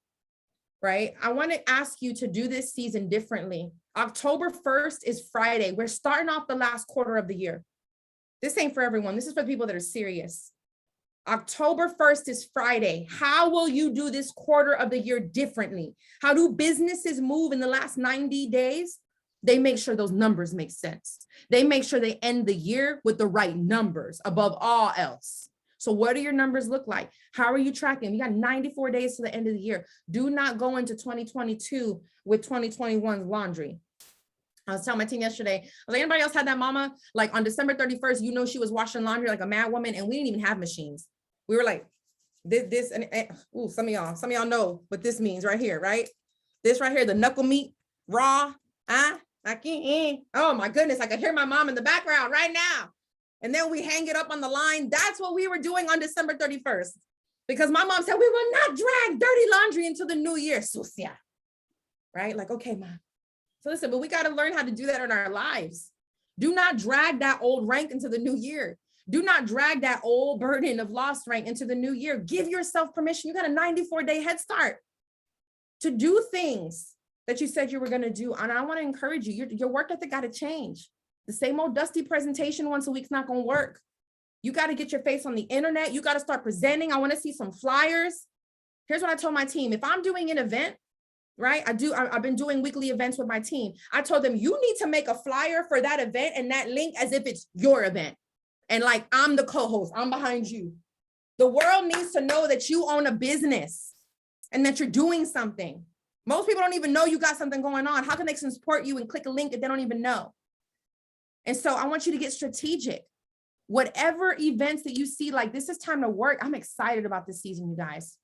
right? I want to ask you to do this season differently. October 1st is Friday. We're starting off the last quarter of the year. This ain't for everyone. This is for the people that are serious. October 1st is Friday. How will you do this quarter of the year differently? How do businesses move in the last 90 days? They make sure those numbers make sense. They make sure they end the year with the right numbers above all else. So what do your numbers look like? How are you tracking? We got 94 days to the end of the year. Do not go into 2022 with 2021's laundry. I was telling my team yesterday, I was like, anybody else had that mama? Like on December 31st, you know, she was washing laundry like a mad woman, and we didn't even have machines. We were like, this, and ooh, some of y'all know what this means right here, right? This right here, the knuckle meat, raw, I can't, oh my goodness, I could hear my mom in the background right now. And then we hang it up on the line. That's what we were doing on December 31st. Because my mom said, we will not drag dirty laundry into the new year, sucia. Right? Like, okay, mom. So listen, but we got to learn how to do that in our lives. Do not drag that old rank into the new year. Do not drag that old burden of lost rank into the new year. Give yourself permission. You got a 94-day head start to do things that you said you were going to do. And I want to encourage you, your work ethic got to change. The same old dusty presentation once a week's not going to work. You got to get your face on the internet. You got to start presenting. I want to see some flyers. Here's what I told my team. If I'm doing an event, right? I've been doing weekly events with my team. I told them, you need to make a flyer for that event and that link as if it's your event. And like, I'm the co-host, I'm behind you. The world needs to know that you own a business and that you're doing something. Most people don't even know you got something going on. How can they support you and click a link if they don't even know? And so I want you to get strategic. Whatever events that you see, like this is time to work. I'm excited about this season, you guys,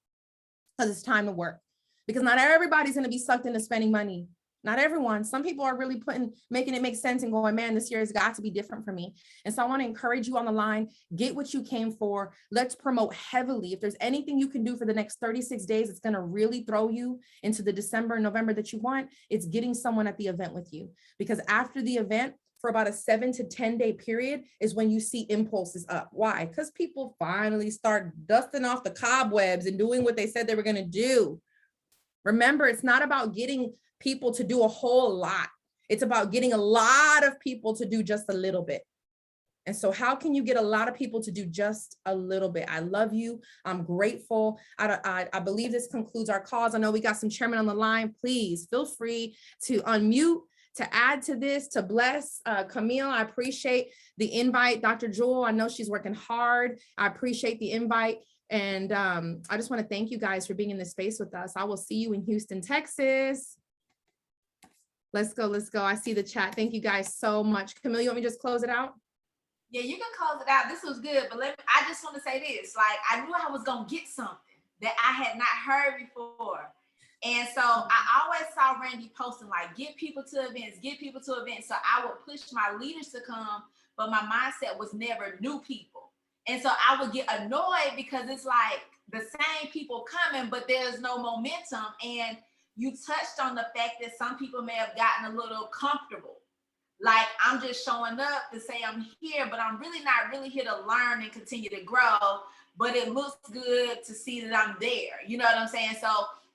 because it's time to work. Because not everybody's going to be sucked into spending money. Not everyone. Some people are really making it make sense and going, man, this year has got to be different for me. And so I want to encourage you on the line, get what you came for. Let's promote heavily. If there's anything you can do for the next 36 days, it's going to really throw you into the December and November that you want. It's getting someone at the event with you. Because after the event, for about a 7 to 10 day period is when you see impulses up. Why? Because people finally start dusting off the cobwebs and doing what they said they were going to do. Remember, it's not about getting people to do a whole lot. It's about getting a lot of people to do just a little bit. And so how can you get a lot of people to do just a little bit? I love you. I'm grateful. I believe this concludes our calls. I know we got some chairmen on the line. Please feel free to unmute, to add to this, to bless. Camille, I appreciate the invite. Dr. Jewel, I know she's working hard. I appreciate the invite. And I just want to thank you guys for being in this space with us. I will see you in Houston, Texas. Let's go. Let's go. I see the chat. Thank you guys so much. Camille, you want me to just close it out? Yeah, you can close it out. This was good, but I just want to say this. Like, I knew I was going to get something that I had not heard before. And so I always saw Randy posting, like, get people to events, get people to events. So I would push my leaders to come, but my mindset was never new people. And so I would get annoyed because it's like the same people coming, but there's no momentum. And you touched on the fact that some people may have gotten a little comfortable. Like, I'm just showing up to say I'm here, but I'm really not really here to learn and continue to grow. But it looks good to see that I'm there. You know what I'm saying? So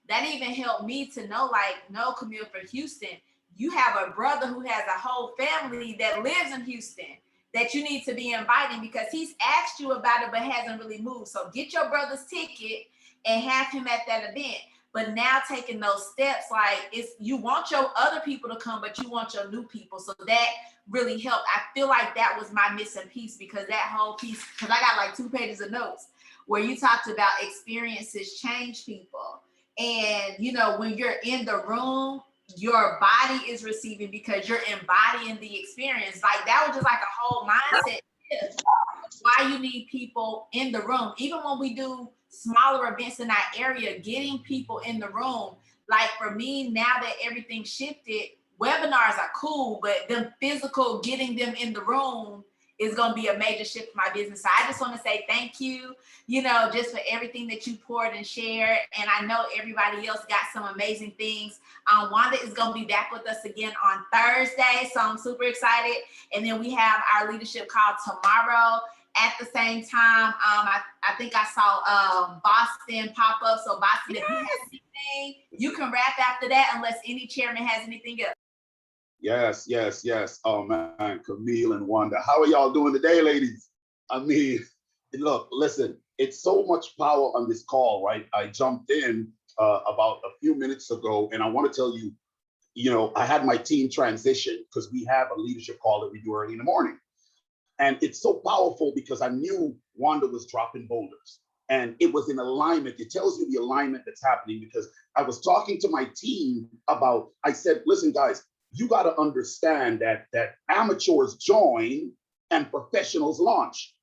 that even helped me to know, like, no, Camille, for Houston, you have a brother who has a whole family that lives in Houston that you need to be inviting because he's asked you about it, but hasn't really moved. So get your brother's ticket and have him at that event. But now taking those steps, like, it's, you want your other people to come, but you want your new people. So that really helped. I feel like that was my missing piece because that whole piece, because I got like 2 pages of notes where you talked about experiences change people. And, you know, when you're in the room, your body is receiving because you're embodying the experience. Like, that was just like a whole mindset shift. Why you need people in the room. Even when we do smaller events in our area, getting people in the room. Like, for me, now that everything shifted, webinars are cool, but the physical, getting them in the room is going to be a major shift for my business. So I just want to say thank you, just for everything that you poured and shared. And I know everybody else got some amazing things. Wanda is going to be back with us again on Thursday. So I'm super excited. And then we have our leadership call tomorrow at the same time. I think I saw Boston pop up. So Boston, if you have anything, you can wrap after that unless any chairman has anything else. Yes. Oh man, Camille and Wanda. How are y'all doing today, ladies? I mean, look, listen, it's so much power on this call, right? I jumped in about a few minutes ago, and I want to tell you, I had my team transition because we have a leadership call that we do early in the morning. And it's so powerful because I knew Wanda was dropping boulders and it was in alignment. It tells you the alignment that's happening because I was talking to my team about, I said, listen, guys, you got to understand that amateurs join and professionals launch.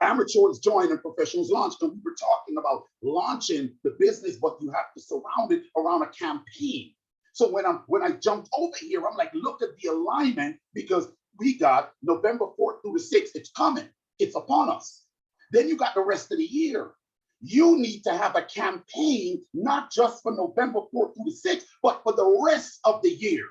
Amateurs join and professionals launch. And we were talking about launching the business, but you have to surround it around a campaign. So when I jumped over here, I'm like, look at the alignment because we got November 4th through the 6th. It's coming. It's upon us. Then you got the rest of the year. You need to have a campaign, not just for November 4th through the 6th, but for the rest of the year.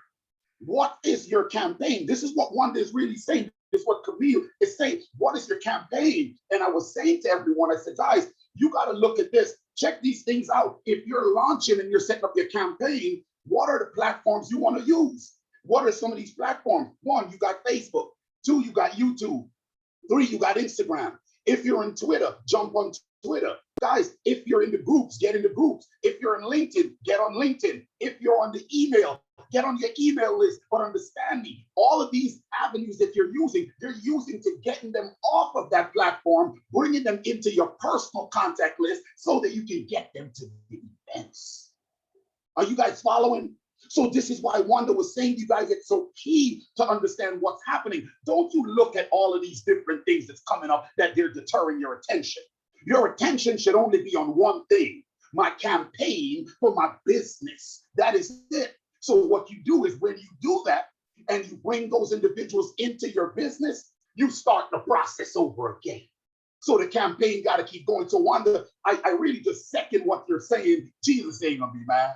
What is your campaign? This is what Wanda is really saying. This is what Camille is saying. What is your campaign? And I was saying to everyone, I said, guys, you got to look at this. Check these things out. If you're launching and you're setting up your campaign, what are the platforms you want to use? What are some of these platforms? 1, you got Facebook. 2, you got YouTube. 3, you got Instagram. If you're in Twitter, jump on Twitter. Guys, if you're in the groups, get in the groups. If you're in LinkedIn, get on LinkedIn. If you're on the email, get on your email list. But understand me, all of these avenues that you're using to getting them off of that platform, bringing them into your personal contact list so that you can get them to the events. Are you guys following? So this is why Wanda was saying, you guys, it's so key to understand what's happening. Don't you look at all of these different things that's coming up that they're deterring your attention. Your attention should only be on one thing, my campaign for my business. That is it. So what you do is when you do that and you bring those individuals into your business, you start the process over again. So the campaign got to keep going. So Wanda, I really just second what you're saying. Jesus ain't gonna be mad.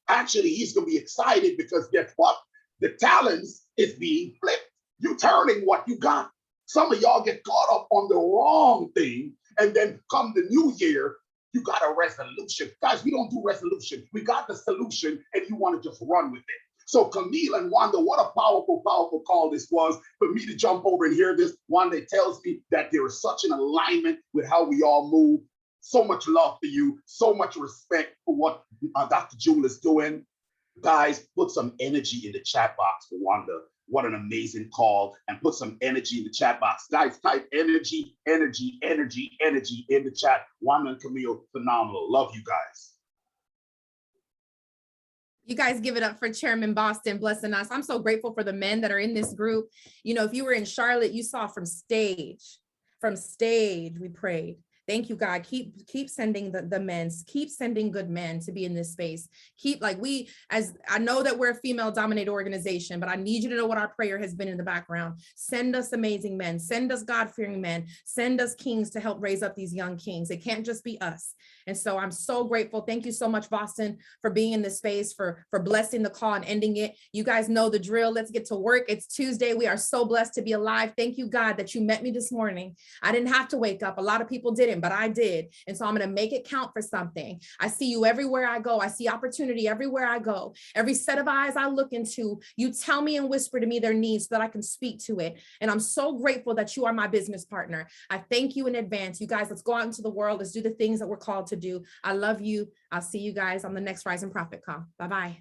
Actually, he's going to be excited because guess what? The talents is being flipped. You're turning what you got. Some of y'all get caught up on the wrong thing. And then come the new year, you got a resolution. Guys, we don't do resolution. We got the solution and you want to just run with it. So Camille and Wanda, what a powerful, powerful call this was for me to jump over and hear this. Wanda tells me that there is such an alignment with how we all move. So much love for you, so much respect for what Dr. Jewel is doing. Guys, put some energy in the chat box for Wanda. What an amazing call. And put some energy in the chat box. Guys, type energy, energy, energy, energy in the chat. Wanda and Camille, phenomenal. Love you guys. You guys give it up for Chairman Boston blessing us. I'm so grateful for the men that are in this group. If you were in Charlotte, you saw from stage we prayed. Thank you, God. Keep sending the men, keep sending good men to be in this space. As I know that we're a female dominated organization, but I need you to know what our prayer has been in the background. Send us amazing men, send us God-fearing men, send us kings to help raise up these young kings. It can't just be us. And so I'm so grateful. Thank you so much, Boston, for being in this space, for blessing the call and ending it. You guys know the drill. Let's get to work. It's Tuesday. We are so blessed to be alive. Thank you, God, that you met me this morning. I didn't have to wake up. A lot of people didn't, but I did. And so I'm going to make it count for something. I see you everywhere I go. I see opportunity everywhere I go. Every set of eyes I look into, you tell me and whisper to me their needs so that I can speak to it. And I'm so grateful that you are my business partner. I thank you in advance. You guys, let's go out into the world. Let's do the things that we're called to do. I love you. I'll see you guys on the next Rise and Profit call. Bye-bye.